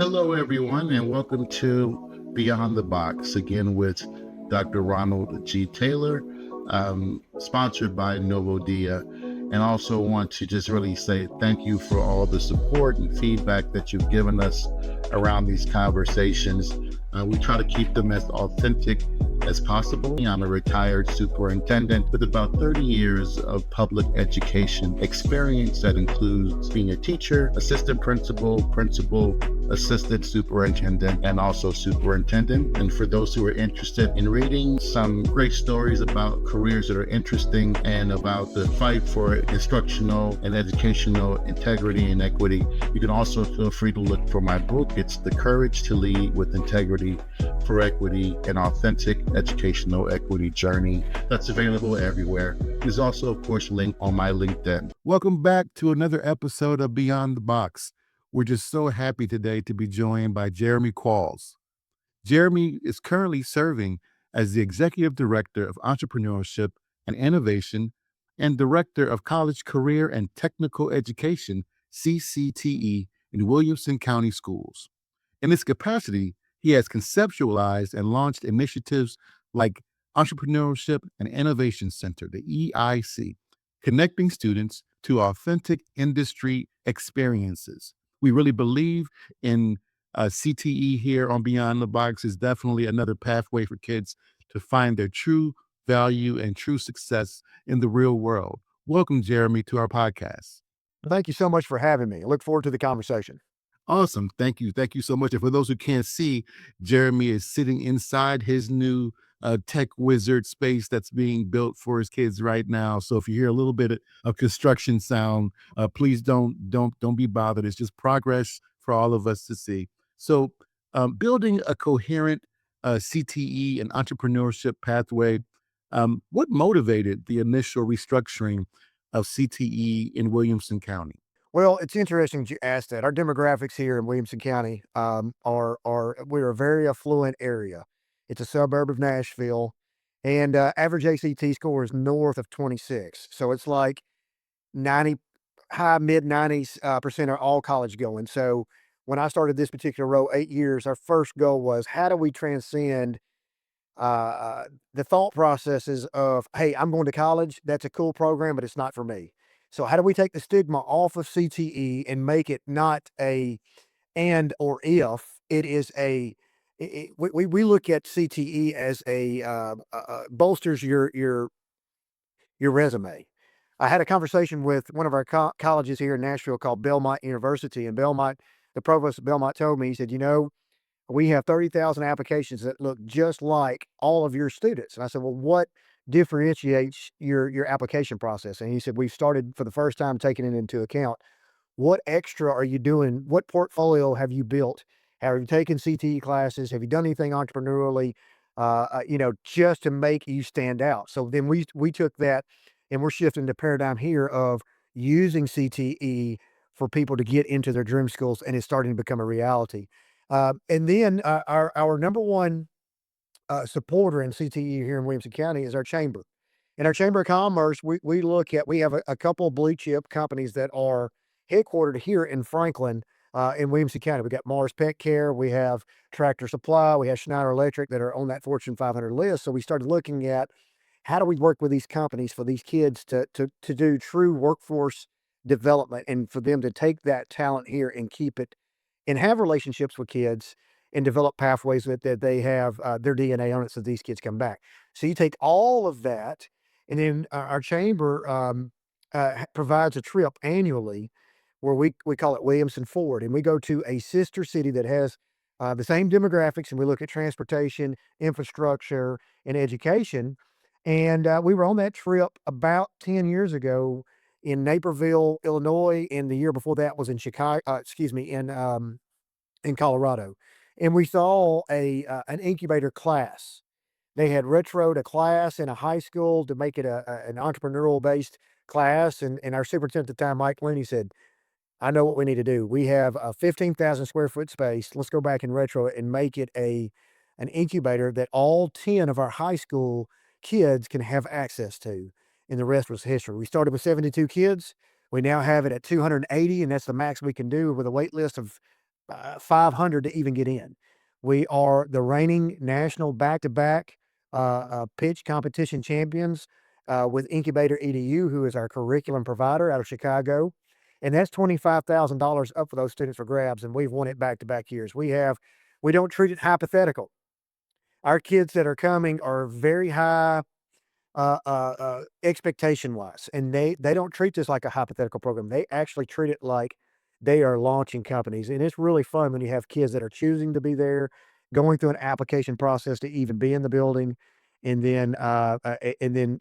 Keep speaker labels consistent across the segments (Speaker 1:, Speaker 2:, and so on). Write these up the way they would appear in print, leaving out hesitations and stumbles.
Speaker 1: Hello, everyone, and welcome to Beyond the Box, again with Dr. Ronald G. Taylor, sponsored by Novo Dia. And also want to just really say thank you for all the support and feedback that you've given us around these conversations. We try to keep them as authentic as possible. I'm a retired superintendent with about 30 years of public education experience that includes being a teacher, assistant principal, assistant superintendent, and also superintendent. And for those who are interested in reading some great stories about careers that are interesting and about the fight for instructional and educational integrity and equity, you can also feel free to look for my book. It's The Courage to Lead with Integrity for Equity, an Authentic Educational Equity Journey. That's available everywhere. There's also, of course, linked on my LinkedIn.
Speaker 2: Welcome back to another episode of Beyond the Box. We're just so happy today to be joined by Jeremy Qualls. Jeremy is currently serving as the Executive Director of Entrepreneurship and Innovation and Director of College Career and Technical Education, CCTE, in Williamson County Schools. In this capacity, he has conceptualized and launched initiatives like Entrepreneurship and Innovation Center, the EIC, connecting students to authentic industry experiences. We really believe in CTE here on Beyond the Box is definitely another pathway for kids to find their true value and true success in the real world. Welcome, Jeremy, to our podcast.
Speaker 3: Thank you so much for having me. I look forward to the conversation.
Speaker 2: Awesome. Thank you. Thank you so much. And for those who can't see, Jeremy is sitting inside his new tech wizard space that's being built for his kids right now. So if you hear a little bit of construction sound, please don't be bothered. It's just progress for all of us to see. So building a coherent CTE and entrepreneurship pathway, what motivated the initial restructuring of CTE in Williamson County?
Speaker 3: Well, it's interesting that you asked that. Our demographics here in Williamson County we're a very affluent area. It's a suburb of Nashville, and average ACT score is north of 26. So it's like 90, high mid 90s percent are all college going. So when I started this particular role 8 years, our first goal was how do we transcend the thought processes of, hey, I'm going to college. That's a cool program, but it's not for me. So how do we take the stigma off of CTE and make it not a and or if, it is we look at CTE as bolsters your resume. I had a conversation with one of our colleges here in Nashville called Belmont University, and the provost of Belmont told me, he said, we have 30,000 applications that look just like all of your students. And I said, well, what differentiates your application process? And he said, we've started for the first time taking it into account. What extra are you doing? What portfolio have you built? Have you taken CTE classes? Have you done anything entrepreneurially, just to make you stand out? So then we took that and we're shifting the paradigm here of using CTE for people to get into their dream schools, and it's starting to become a reality. And then our number one supporter in CTE here in Williamson County is our chamber. In our Chamber of Commerce, we have a couple of blue chip companies that are headquartered here in Franklin, in Williamson County. We got Mars Pet Care, we have Tractor Supply, we have Schneider Electric that are on that Fortune 500 list. So we started looking at how do we work with these companies for these kids to do true workforce development and for them to take that talent here and keep it and have relationships with kids and develop pathways that they have their DNA on it so these kids come back. So you take all of that, and then our chamber provides a trip annually where we call it Williamson Forward, and we go to a sister city that has the same demographics, and we look at transportation, infrastructure, and education. And we were on that trip about 10 years ago in Naperville, Illinois, and the year before that was in in Colorado. And we saw an incubator class. They had retroed a class in a high school to make it an entrepreneurial based class. And our superintendent at the time, Mike Looney, said, I know what we need to do. We have a 15,000 square foot space. Let's go back and retro it and make it an incubator that all 10 of our high school kids can have access to. And the rest was history. We started with 72 kids. We now have it at 280, and that's the max we can do with a wait list of 500 to even get in. We are the reigning national back-to-back pitch competition champions with Incubator EDU, who is our curriculum provider out of Chicago. And that's $25,000 up for those students for grabs. And we've won it back-to-back years. We don't treat it hypothetical. Our kids that are coming are very high expectation wise, and they don't treat this like a hypothetical program. They actually treat it like they are launching companies, and it's really fun when you have kids that are choosing to be there, going through an application process to even be in the building, and then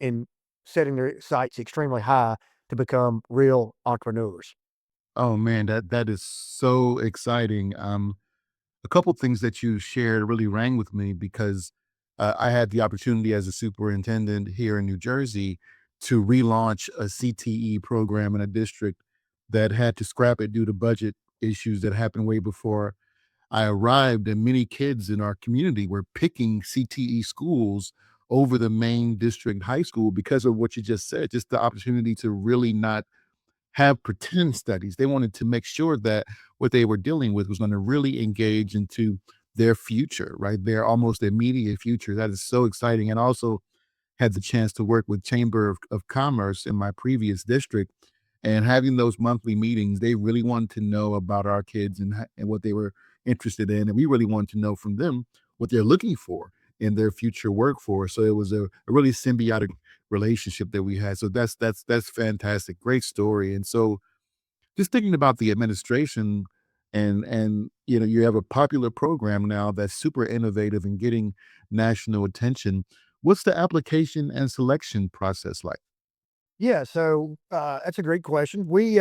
Speaker 3: in setting their sights extremely high to become real entrepreneurs.
Speaker 2: Oh man, that is so exciting. A couple things that you shared really rang with me because I had the opportunity as a superintendent here in New Jersey to relaunch a CTE program in a district that had to scrap it due to budget issues that happened way before I arrived. And many kids in our community were picking CTE schools over the main district high school because of what you just said, just the opportunity to really not have pretend studies. They wanted to make sure that what they were dealing with was going to really engage into their future, right? Their almost immediate future. That is so exciting. And also had the chance to work with Chamber of Commerce in my previous district and having those monthly meetings. They really wanted to know about our kids and what they were interested in. And we really wanted to know from them what they're looking for in their future workforce. So it was a really symbiotic relationship that we had. So that's fantastic. Great story. And so just thinking about the administration and you have a popular program now that's super innovative and getting national attention. What's the application and selection process like?
Speaker 3: Yeah, so that's a great question. We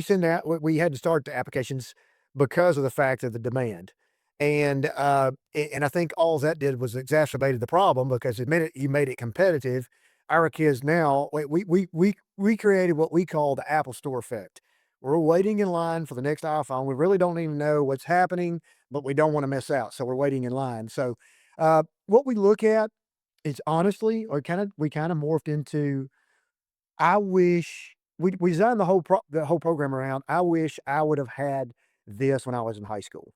Speaker 3: send out we had to start the applications because of the fact of the demand, and and I think all that did was exacerbated the problem because the minute you made it competitive, our kids now we created what we call the Apple Store effect. We're waiting in line for the next iPhone. We really don't even know what's happening, but we don't want to miss out, so we're waiting in line. So what we look at is honestly, or we kind of morphed into I wish we designed the whole program around, I wish I would have had this when I was in high school.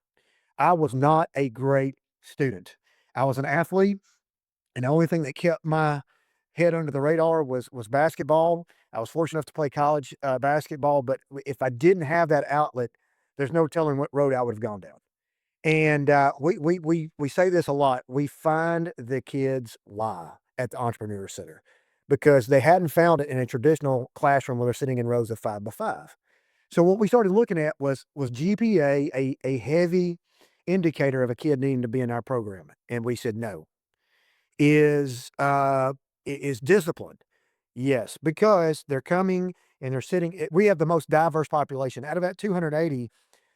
Speaker 3: I was not a great student. I was an athlete, and the only thing that kept my head under the radar was basketball. I was fortunate enough to play college basketball, but if I didn't have that outlet, there's no telling what road I would have gone down. And we say this a lot. We find the kids lie at the Entrepreneur Center because they hadn't found it in a traditional classroom where they're sitting in rows of 5 by 5. So what we started looking at was GPA a heavy indicator of a kid needing to be in our program? And we said no. Is discipline? Yes, because they're coming and they're sitting. We have the most diverse population out of that 280.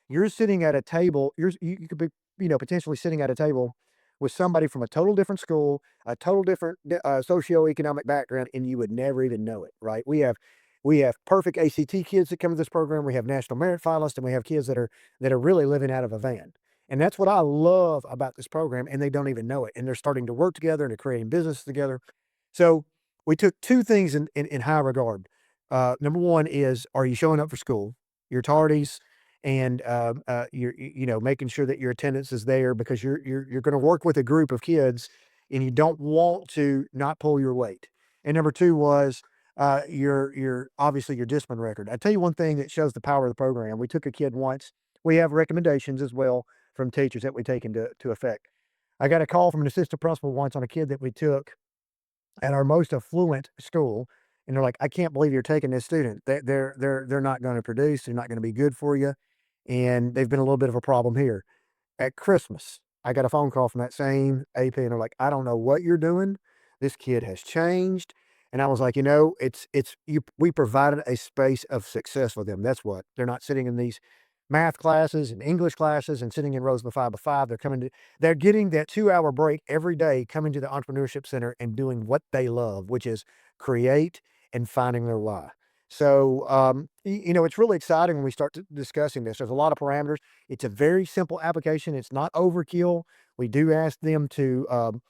Speaker 3: You're sitting at a table, you could be, potentially sitting at a table with somebody from a total different school, a total different socioeconomic background, and you would never even know it, right? We have perfect ACT kids that come to this program. We have national merit finalists, and we have kids that are really living out of a van. And that's what I love about this program, and they don't even know it. And they're starting to work together and they're creating business together. So we took two things in high regard. Number one is, are you showing up for school? Your tardies, and you're making sure that your attendance is there because you're going to work with a group of kids, and you don't want to not pull your weight. And number two was your obviously your discipline record. I tell you one thing that shows the power of the program. We took a kid once. We have recommendations as well from teachers that we take into effect. I got a call from an assistant principal once on a kid that we took at our most affluent school, and they're like, "I can't believe you're taking this student. They're not going to produce. They're not going to be good for you, and they've been a little bit of a problem here." At Christmas, I got a phone call from that same AP, and they're like, "I don't know what you're doing. This kid has changed." And I was like, it's you. We provided a space of success for them. That's what they're not sitting in these math classes and English classes and sitting in rows of 5 by 5. They're getting that 2 hour break every day, coming to the Entrepreneurship Center and doing what they love, which is create and finding their why. So, it's really exciting when we start discussing this. There's a lot of parameters. It's a very simple application. It's not overkill. We do ask them to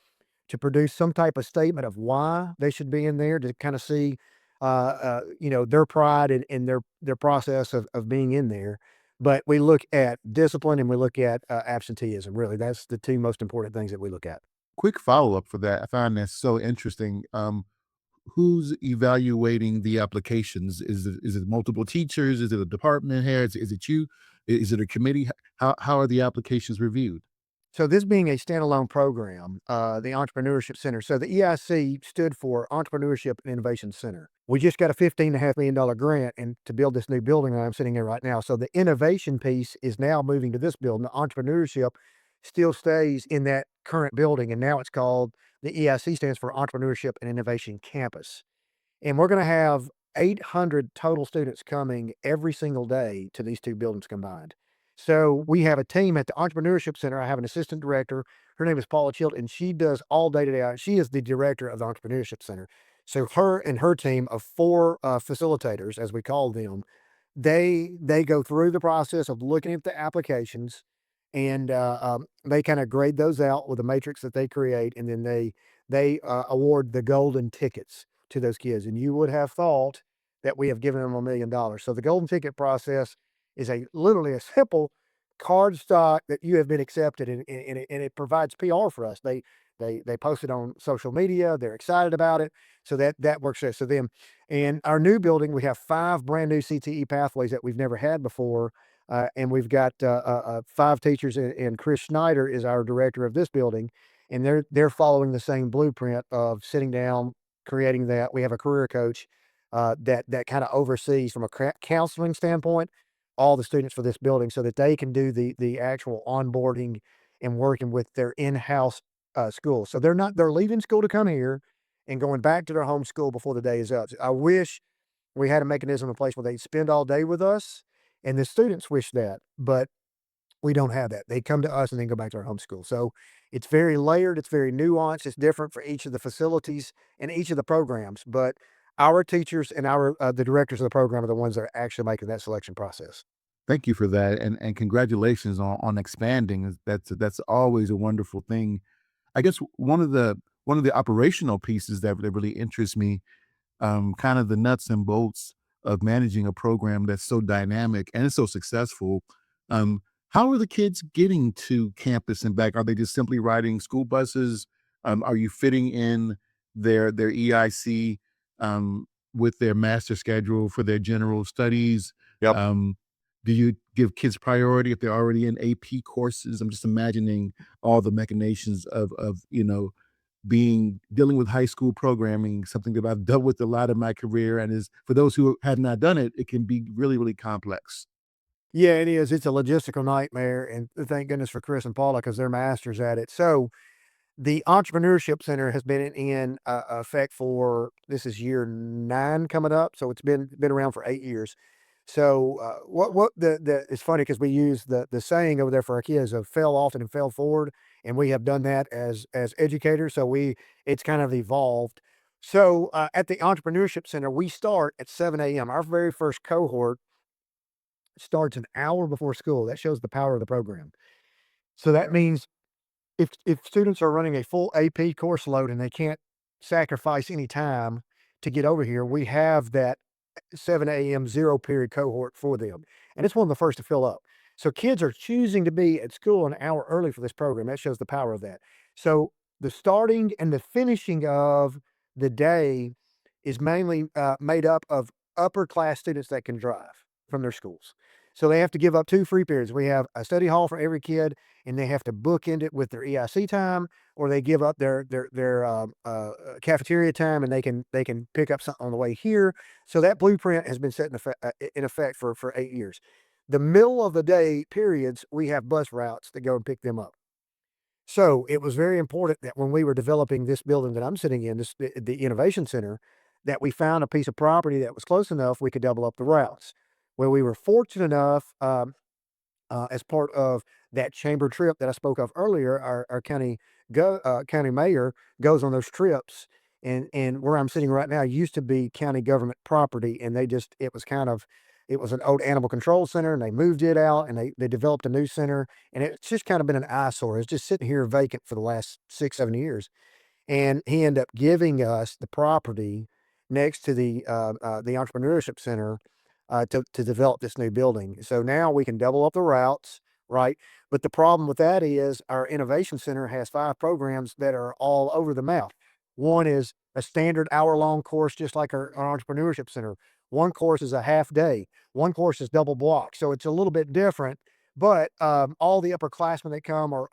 Speaker 3: produce some type of statement of why they should be in there to kind of see, their pride in their process of being in there. But we look at discipline and we look at absenteeism. Really, that's the two most important things that we look at.
Speaker 2: Quick follow-up for that. I find that so interesting. Who's evaluating the applications? Is it multiple teachers? Is it a department head? Is it you? Is it a committee? How are the applications reviewed?
Speaker 3: So this being a standalone program, the Entrepreneurship Center. So the EIC stood for Entrepreneurship and Innovation Center. We just got a $15.5 million grant and to build this new building that I'm sitting in right now. So the innovation piece is now moving to this building. The entrepreneurship still stays in that current building, and now it's called the EIC stands for Entrepreneurship and Innovation Campus. And we're going to have 800 total students coming every single day to these two buildings combined. So we have a team at the Entrepreneurship Center. I have an assistant director. Her name is Paula Chilt, and she does all day to day. She is the director of the Entrepreneurship Center. So her and her team of four facilitators, as we call them, they go through the process of looking at the applications, and they kind of grade those out with a matrix that they create, and then they award the golden tickets to those kids. And you would have thought that we have given them $1 million. So the golden ticket process is literally a simple card stock that you have been accepted, and it provides PR for us. They post it on social media. They're excited about it, so that works for them. And our new building, we have 5 brand new CTE pathways that we've never had before, and we've got 5 teachers, and Chris Schneider is our director of this building, and they're following the same blueprint of sitting down, creating that. We have a career coach that kind of oversees from a counseling standpoint all the students for this building so that they can do the actual onboarding and working with their in-house school. So they're leaving school to come here and going back to their home school before the day is up. I wish we had a mechanism in place where they spend all day with us, and the students wish that, but we don't have that. They come to us and then go back to our home school. So it's very layered, it's very nuanced, it's different for each of the facilities and each of the programs. But our teachers and our the directors of the program are the ones that are actually making that selection process.
Speaker 2: Thank you for that, and congratulations on expanding. That's always a wonderful thing. I guess one of the operational pieces that really interests me, kind of the nuts and bolts of managing a program that's so dynamic and so successful. Um, how are the kids getting to campus and back? Are they just simply riding school buses? Are you fitting in their EIC with their master schedule for their general studies?
Speaker 4: Yep.
Speaker 2: Do you give kids priority if they're already in AP courses? I'm just imagining all the machinations of dealing with high school programming, something that I've dealt with a lot in my career, and is for those who have not done it, it can be really, really complex.
Speaker 3: Yeah, it is. It's a logistical nightmare, and thank goodness for Chris and Paula because they're masters at it. So the Entrepreneurship Center has been in effect for this is year 9 coming up, so it's been around for 8 years. So what the it's funny because we use the saying over there for our kids of fail often and fail forward, and we have done that as educators. So it's kind of evolved. So at the Entrepreneurship Center, we start at 7 a.m. Our very first cohort starts an hour before school. That shows the power of the program. So that means if students are running a full AP course load and they can't sacrifice any time to get over here, we have that 7 a.m. 0 period cohort for them. And it's one of the first to fill up. So kids are choosing to be at school an hour early for this program. That shows the power of that. So the starting and the finishing of the day is mainly made up of upper class students that can drive from their schools. So they have to give up 2 free periods. We have a study hall for every kid, and they have to bookend it with their EIC time, or they give up their cafeteria time, and they can pick up something on the way here. So that blueprint has been set in effect for 8 years. The middle of the day periods, we have bus routes that go and pick them up. So it was very important that when we were developing this building that I'm sitting in, the Innovation Center, that we found a piece of property that was close enough we could double up the routes. Well, we were fortunate enough, as part of that chamber trip that I spoke of earlier, our county mayor goes on those trips, and where I'm sitting right now used to be county government property, and it was an old animal control center, and they moved it out, and they developed a new center, and it's just kind of been an eyesore. It's just sitting here vacant for the last 6, 7 years. And he ended up giving us the property next to the Entrepreneurship Center to develop this new building. So now we can double up the routes, right? But the problem with that is our innovation center has 5 programs that are all over the map. One is a standard hour-long course, just like our entrepreneurship center. One course is a half day. One course is double block. So it's a little bit different, but all the upperclassmen that come are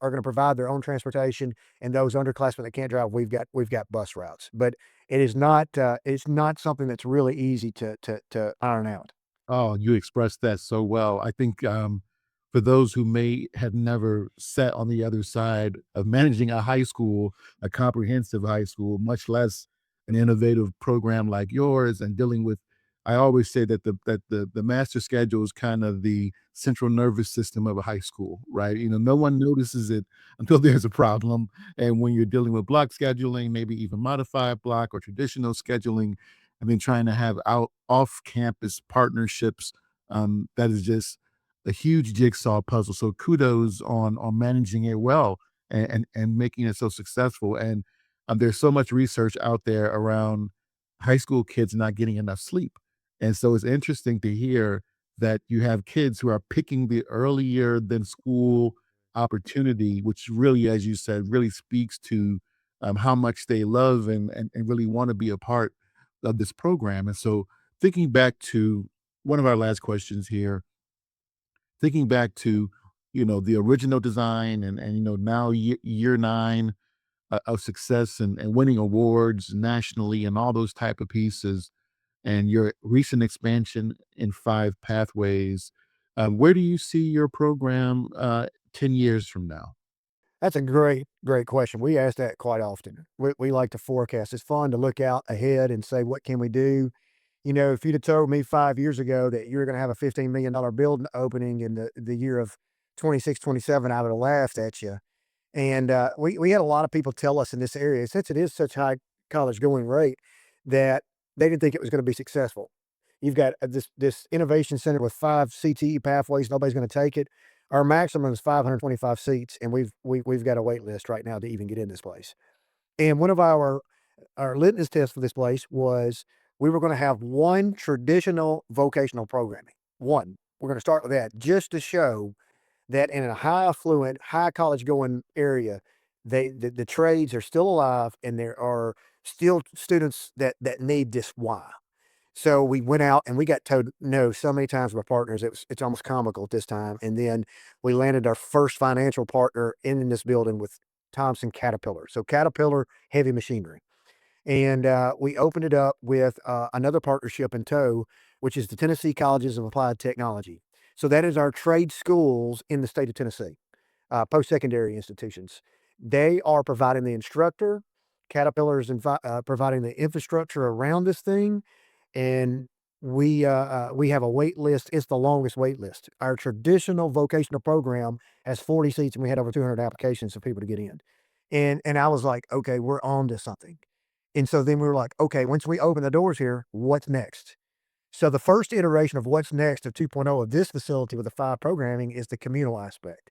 Speaker 3: going to provide their own transportation, and those underclassmen that can't drive, we've got bus routes. But it's not something that's really easy to iron out.
Speaker 2: Oh, you expressed that so well. I think for those who may have never sat on the other side of managing a high school, a comprehensive high school, much less an innovative program like yours, and dealing with, I always say that the master schedule is kind of the central nervous system of a high school, right? No one notices it until there's a problem. And when you're dealing with block scheduling, maybe even modified block or traditional scheduling, and then trying to have out off campus partnerships, that is just a huge jigsaw puzzle. So kudos on managing it well, and making it so successful. And there's so much research out there around high school kids not getting enough sleep. And so it's interesting to hear that you have kids who are picking the earlier than school opportunity, which really, as you said, really speaks to how much they love and really want to be a part of this program. And so, thinking back to one of our last questions here, thinking back to the original design, and now year 9 of success, and winning awards nationally and all those type of pieces, and your recent expansion in 5 pathways. Where do you see your program 10 years from now?
Speaker 3: That's a great question. We ask that quite often. We like to forecast. It's fun to look out ahead and say, what can we do? If you'd have told me 5 years ago that you were going to have a $15 million building opening in the year of 26, 27, I would have laughed at you. And we had a lot of people tell us in this area, since it is such high college going rate, that they didn't think it was going to be successful. You've got this innovation center with 5 CTE pathways. Nobody's going to take it. Our maximum is 525 seats, and we've got a wait list right now to even get in this place. And one of our litmus tests for this place was we were going to have one traditional vocational programming. One. We're going to start with that just to show that in a high affluent, high college going area, the trades are still alive, and there are still students that need this why. So we went out and we got told no so many times by partners. It's almost comical at this time. And then we landed our first financial partner in this building with Thompson Caterpillar. So Caterpillar Heavy Machinery. And we opened it up with another partnership in tow, which is the Tennessee Colleges of Applied Technology. So that is our trade schools in the state of Tennessee, post-secondary institutions. They are providing the instructor. Caterpillar is providing the infrastructure around this thing, and we have a wait list. It's the longest wait list. Our traditional vocational program has 40 seats, and we had over 200 applications for people to get in. And I was like, okay, we're on to something. And so then we were like, okay, once we open the doors here, what's next? So the first iteration of what's next of 2.0 of this facility with the 5 programming is the communal aspect.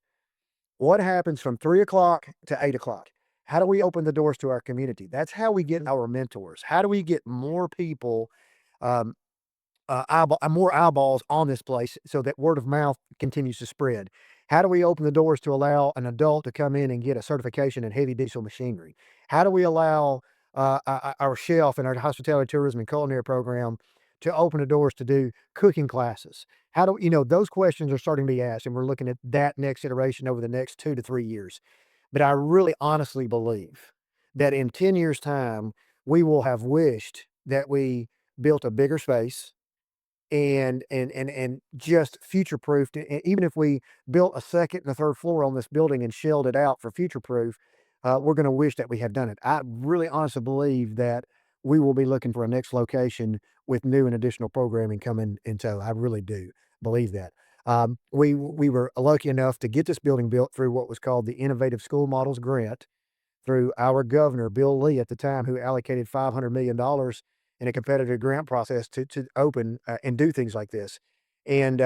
Speaker 3: What happens from 3 o'clock to 8 o'clock? How do we open the doors to our community? That's how we get our mentors. How do we get more people, um, more eyeballs on this place so that word of mouth continues to spread? How do we open the doors to allow an adult to come in and get a certification in heavy diesel machinery? How do we allow our chef and our hospitality, tourism, and culinary program to open the doors to do cooking classes? How do those questions are starting to be asked, and we're looking at that next iteration over the next 2 to 3 years. But I really honestly believe that in 10 years' time, we will have wished that we built a bigger space and just future proofed it. And even if we built a second and a third floor on this building and shelled it out for future proof, we're going to wish that we had done it. I really honestly believe that we will be looking for a next location with new and additional programming coming in tow. I really do believe that. We were lucky enough to get this building built through what was called the Innovative School Models Grant through our governor, Bill Lee, at the time, who allocated $500 million in a competitive grant process to open and do things like this. And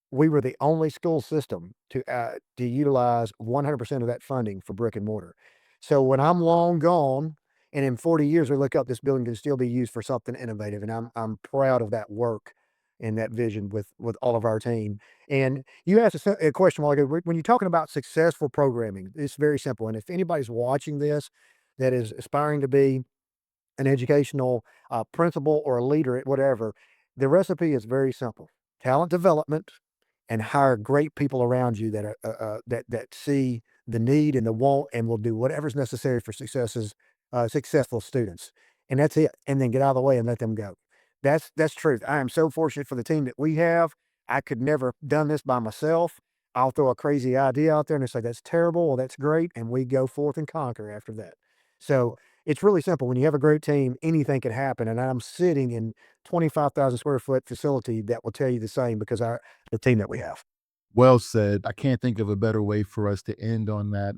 Speaker 3: we were the only school system to utilize 100% of that funding for brick and mortar. So when I'm long gone And in 40 years, we look up, this building can still be used for something innovative. And I'm proud of that work and that vision with all of our team. And you asked a question a while ago. When you're talking about successful programming, it's very simple. And if anybody's watching this that is aspiring to be an educational principal or a leader at whatever, the recipe is very simple: talent development, and hire great people around you that are that see the need and the want and will do whatever's necessary for successful students. And that's it. And then get out of the way and let them go. That's truth. I am so fortunate for the team that we have. I could never have done this by myself. I'll throw a crazy idea out there and it's like, that's terrible. Well, that's great. And we go forth and conquer after that. So it's really simple. When you have a great team, anything can happen. And I'm sitting in 25,000 square foot facility that will tell you the same, because the team that we have.
Speaker 2: Well said. I can't think of a better way for us to end on that.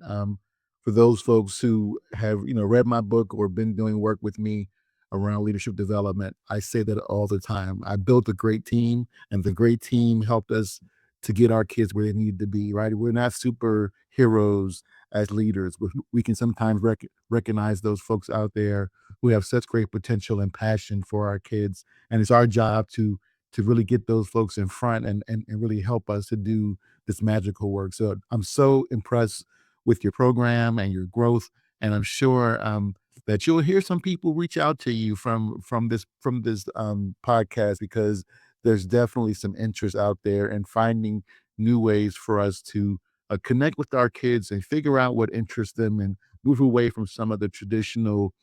Speaker 2: For those folks who have, read my book or been doing work with me around leadership development, I say that all the time. I built a great team, and the great team helped us to get our kids where they need to be, right? We're not superheroes as leaders, but we can sometimes recognize those folks out there who have such great potential and passion for our kids. And it's our job to really get those folks in front and really help us to do this magical work. So I'm so impressed with your program and your growth, and I'm sure that you'll hear some people reach out to you from this podcast, because there's definitely some interest out there in finding new ways for us to connect with our kids and figure out what interests them and move away from some of the traditional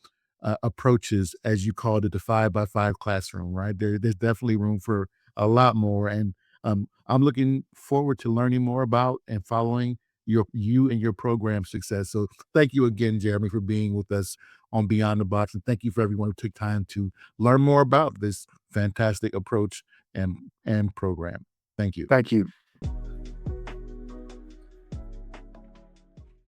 Speaker 2: approaches, as you called it, the 5x5 classroom, right? There's definitely room for a lot more. And I'm looking forward to learning more about and following you and your program success. So thank you again, Jeremy, for being with us on Beyond the Box. And thank you for everyone who took time to learn more about this fantastic approach and program. Thank you.
Speaker 3: Thank you.